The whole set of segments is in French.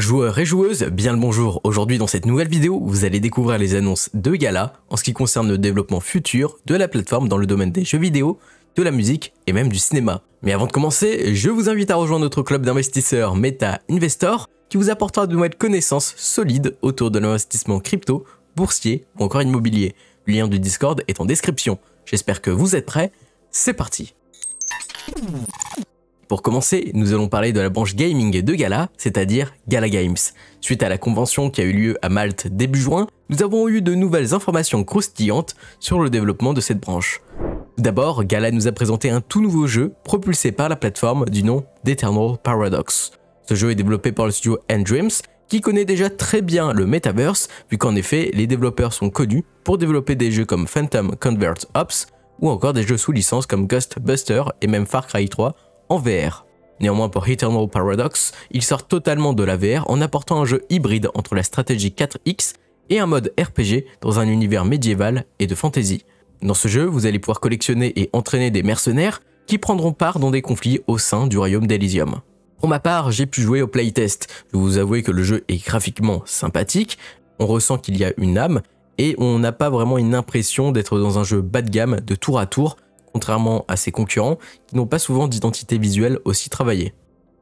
Joueurs et joueuses, bien le bonjour. Aujourd'hui dans cette nouvelle vidéo, vous allez découvrir les annonces de Gala en ce qui concerne le développement futur de la plateforme dans le domaine des jeux vidéo, de la musique et même du cinéma. Mais avant de commencer, je vous invite à rejoindre notre club d'investisseurs Meta Investor qui vous apportera de nouvelles connaissances solides autour de l'investissement crypto, boursier ou encore immobilier. Le lien du Discord est en description. J'espère que vous êtes prêts, c'est parti. Pour commencer, nous allons parler de la branche gaming de Gala, c'est-à-dire Gala Games. Suite à la convention qui a eu lieu à Malte début juin, nous avons eu de nouvelles informations croustillantes sur le développement de cette branche. Tout d'abord, Gala nous a présenté un tout nouveau jeu propulsé par la plateforme du nom d'Eternal Paradox. Ce jeu est développé par le studio N-Dreams, qui connaît déjà très bien le Metaverse, vu qu'en effet, les développeurs sont connus pour développer des jeux comme Phantom Convert Ops, ou encore des jeux sous licence comme Ghostbusters et même Far Cry 3, en VR. Néanmoins pour Eternal Paradox, il sort totalement de la VR en apportant un jeu hybride entre la stratégie 4X et un mode RPG dans un univers médiéval et de fantasy. Dans ce jeu, vous allez pouvoir collectionner et entraîner des mercenaires qui prendront part dans des conflits au sein du royaume d'Elysium. Pour ma part, j'ai pu jouer au playtest. Je vais vous avouer que le jeu est graphiquement sympathique, on ressent qu'il y a une âme et on n'a pas vraiment une impression d'être dans un jeu bas de gamme de tour à tour, contrairement à ses concurrents qui n'ont pas souvent d'identité visuelle aussi travaillée.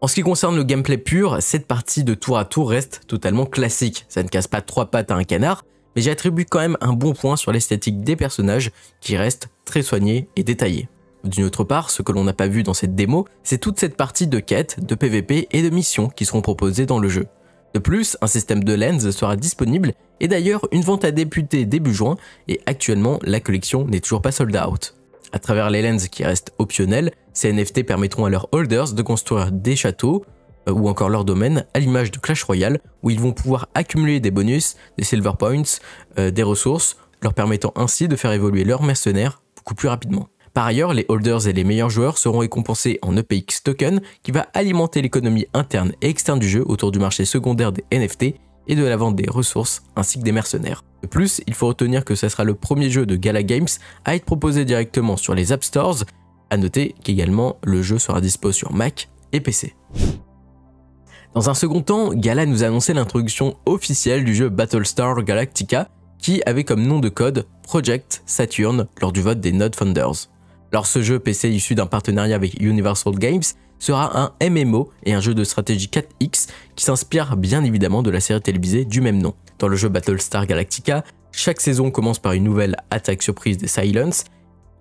En ce qui concerne le gameplay pur, cette partie de tour à tour reste totalement classique. Ça ne casse pas trois pattes à un canard, mais j'attribue quand même un bon point sur l'esthétique des personnages qui reste très soignée et détaillée. D'une autre part, ce que l'on n'a pas vu dans cette démo, c'est toute cette partie de quêtes, de PVP et de missions qui seront proposées dans le jeu. De plus, un système de lens sera disponible et d'ailleurs une vente a débuté début juin et actuellement la collection n'est toujours pas sold out. À travers les lens qui restent optionnels, ces NFT permettront à leurs holders de construire des châteaux ou encore leur domaine à l'image de Clash Royale où ils vont pouvoir accumuler des bonus, des silver points, des ressources, leur permettant ainsi de faire évoluer leurs mercenaires beaucoup plus rapidement. Par ailleurs, les holders et les meilleurs joueurs seront récompensés en EPX Token qui va alimenter l'économie interne et externe du jeu autour du marché secondaire des NFT et de la vente des ressources ainsi que des mercenaires. De plus, il faut retenir que ce sera le premier jeu de Gala Games à être proposé directement sur les App Stores. A noter qu'également le jeu sera dispo sur Mac et PC. Dans un second temps, Gala nous a annoncé l'introduction officielle du jeu Battlestar Galactica qui avait comme nom de code Project Saturn lors du vote des Node Founders. Alors ce jeu PC issu d'un partenariat avec Universal Games sera un MMO et un jeu de stratégie 4X qui s'inspire bien évidemment de la série télévisée du même nom. Dans le jeu Battlestar Galactica, chaque saison commence par une nouvelle attaque surprise des Silence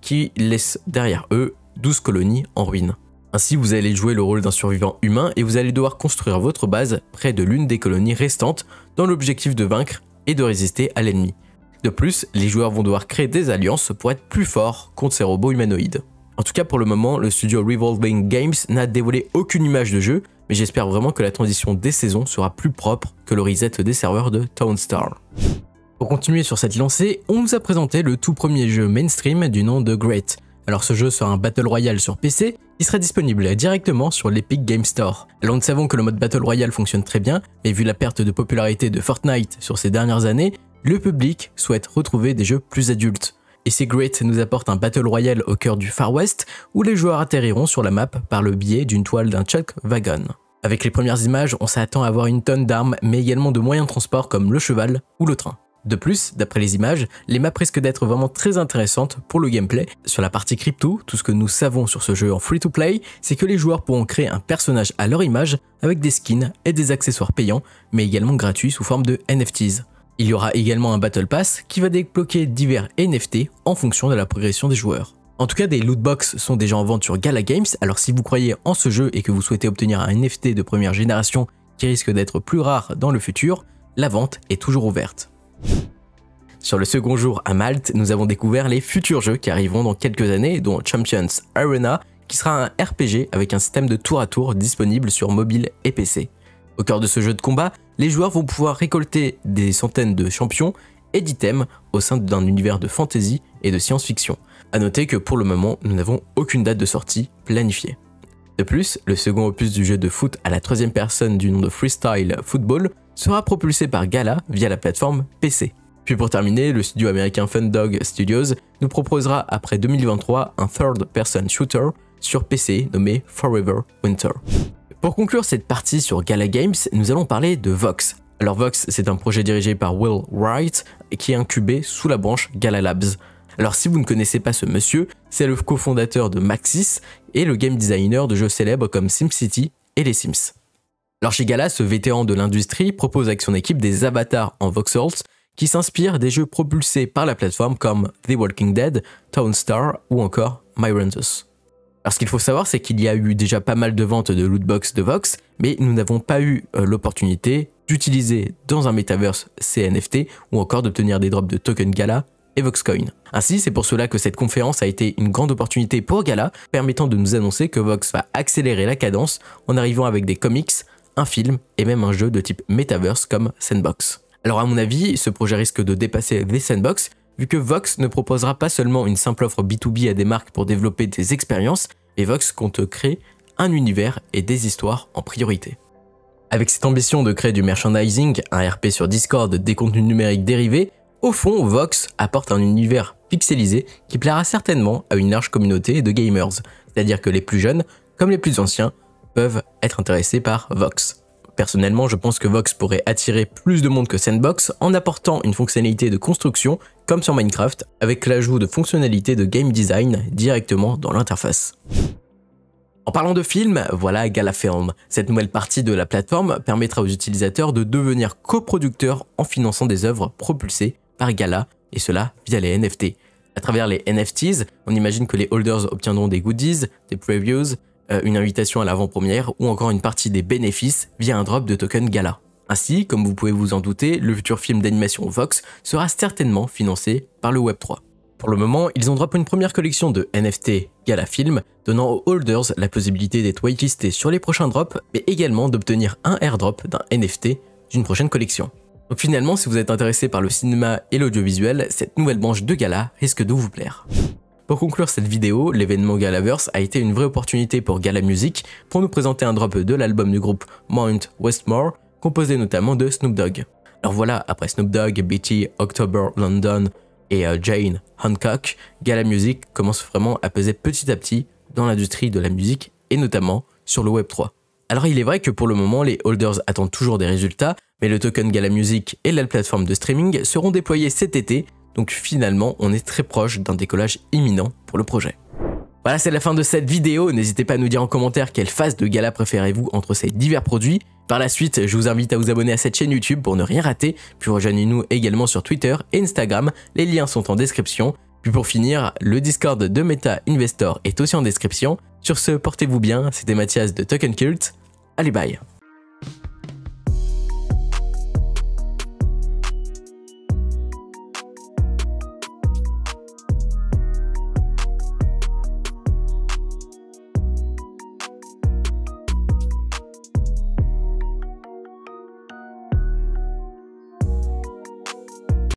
qui laisse derrière eux 12 colonies en ruine. Ainsi vous allez jouer le rôle d'un survivant humain et vous allez devoir construire votre base près de l'une des colonies restantes dans l'objectif de vaincre et de résister à l'ennemi. De plus, les joueurs vont devoir créer des alliances pour être plus forts contre ces robots humanoïdes. En tout cas pour le moment, le studio Revolving Games n'a dévoilé aucune image de jeu, mais j'espère vraiment que la transition des saisons sera plus propre que le reset des serveurs de Townstar. Pour continuer sur cette lancée, on nous a présenté le tout premier jeu mainstream du nom de Great. Alors ce jeu sera un Battle Royale sur PC qui sera disponible directement sur l'Epic Game Store. Alors nous savons que le mode Battle Royale fonctionne très bien, mais vu la perte de popularité de Fortnite sur ces dernières années, le public souhaite retrouver des jeux plus adultes. Et c'est Great nous apporte un Battle Royale au cœur du Far West où les joueurs atterriront sur la map par le biais d'une toile d'un Chuck Wagon. Avec les premières images, on s'attend à avoir une tonne d'armes mais également de moyens de transport comme le cheval ou le train. De plus, d'après les images, les maps risquent d'être vraiment très intéressantes pour le gameplay. Sur la partie crypto, tout ce que nous savons sur ce jeu en free-to-play, c'est que les joueurs pourront créer un personnage à leur image avec des skins et des accessoires payants, mais également gratuits sous forme de NFTs. Il y aura également un Battle Pass qui va débloquer divers NFT en fonction de la progression des joueurs. En tout cas, des lootbox sont déjà en vente sur Gala Games, alors si vous croyez en ce jeu et que vous souhaitez obtenir un NFT de première génération qui risque d'être plus rare dans le futur, la vente est toujours ouverte. Sur le second jour à Malte, nous avons découvert les futurs jeux qui arriveront dans quelques années, dont Champions Arena, qui sera un RPG avec un système de tour à tour disponible sur mobile et PC. Au cœur de ce jeu de combat, les joueurs vont pouvoir récolter des centaines de champions et d'items au sein d'un univers de fantasy et de science-fiction. A noter que pour le moment, nous n'avons aucune date de sortie planifiée. De plus, le second opus du jeu de foot à la troisième personne du nom de Freestyle Football sera propulsé par Gala via la plateforme PC. Puis pour terminer, le studio américain Fun Dog Studios nous proposera après 2023 un third person shooter sur PC nommé Forever Winter. Pour conclure cette partie sur Gala Games, nous allons parler de Vox. Alors Vox, c'est un projet dirigé par Will Wright et qui est incubé sous la branche Gala Labs. Alors si vous ne connaissez pas ce monsieur, c'est le cofondateur de Maxis et le game designer de jeux célèbres comme SimCity et les Sims. Alors chez Gala, ce vétéran de l'industrie propose avec son équipe des avatars en voxels qui s'inspirent des jeux propulsés par la plateforme comme The Walking Dead, Town Star ou encore Myrantus. Alors ce qu'il faut savoir, c'est qu'il y a eu déjà pas mal de ventes de lootbox de Vox, mais nous n'avons pas eu l'opportunité d'utiliser dans un metaverse ces NFT ou encore d'obtenir des drops de tokens Gala et Voxcoin. Ainsi, c'est pour cela que cette conférence a été une grande opportunité pour Gala, permettant de nous annoncer que Vox va accélérer la cadence en arrivant avec des comics, un film et même un jeu de type metaverse comme Sandbox. Alors à mon avis, ce projet risque de dépasser The Sandbox, vu que Vox ne proposera pas seulement une simple offre B2B à des marques pour développer des expériences, mais Vox compte créer un univers et des histoires en priorité. Avec cette ambition de créer du merchandising, un RP sur Discord, des contenus numériques dérivés, au fond, Vox apporte un univers pixelisé qui plaira certainement à une large communauté de gamers, c'est-à-dire que les plus jeunes, comme les plus anciens, peuvent être intéressés par Vox. Personnellement, je pense que Vox pourrait attirer plus de monde que Sandbox en apportant une fonctionnalité de construction comme sur Minecraft, avec l'ajout de fonctionnalités de game design directement dans l'interface. En parlant de films, voilà Gala Film. Cette nouvelle partie de la plateforme permettra aux utilisateurs de devenir coproducteurs en finançant des œuvres propulsées par Gala, et cela via les NFT. À travers les NFTs, on imagine que les holders obtiendront des goodies, des previews, une invitation à l'avant-première ou encore une partie des bénéfices via un drop de token Gala. Ainsi, comme vous pouvez vous en douter, le futur film d'animation Vox sera certainement financé par le Web3. Pour le moment, ils ont drop une première collection de NFT Gala Film, donnant aux holders la possibilité d'être whitelistés sur les prochains drops, mais également d'obtenir un airdrop d'un NFT d'une prochaine collection. Donc finalement, si vous êtes intéressé par le cinéma et l'audiovisuel, cette nouvelle branche de Gala risque de vous plaire. Pour conclure cette vidéo, l'événement Galaverse a été une vraie opportunité pour Gala Music pour nous présenter un drop de l'album du groupe Mount Westmore, composé notamment de Snoop Dogg. Alors voilà, après Snoop Dogg, BT, October London et Jane Hancock, Gala Music commence vraiment à peser petit à petit dans l'industrie de la musique et notamment sur le Web3. Alors il est vrai que pour le moment, les holders attendent toujours des résultats, mais le token Gala Music et la plateforme de streaming seront déployés cet été, donc finalement on est très proche d'un décollage imminent pour le projet. Voilà, c'est la fin de cette vidéo, n'hésitez pas à nous dire en commentaire quelle phase de Gala préférez-vous entre ces divers produits. Par la suite, je vous invite à vous abonner à cette chaîne YouTube pour ne rien rater, puis rejoignez-nous également sur Twitter et Instagram, les liens sont en description. Puis pour finir, le Discord de Meta Investor est aussi en description. Sur ce, portez-vous bien, c'était Mathias de Token Cult, allez bye.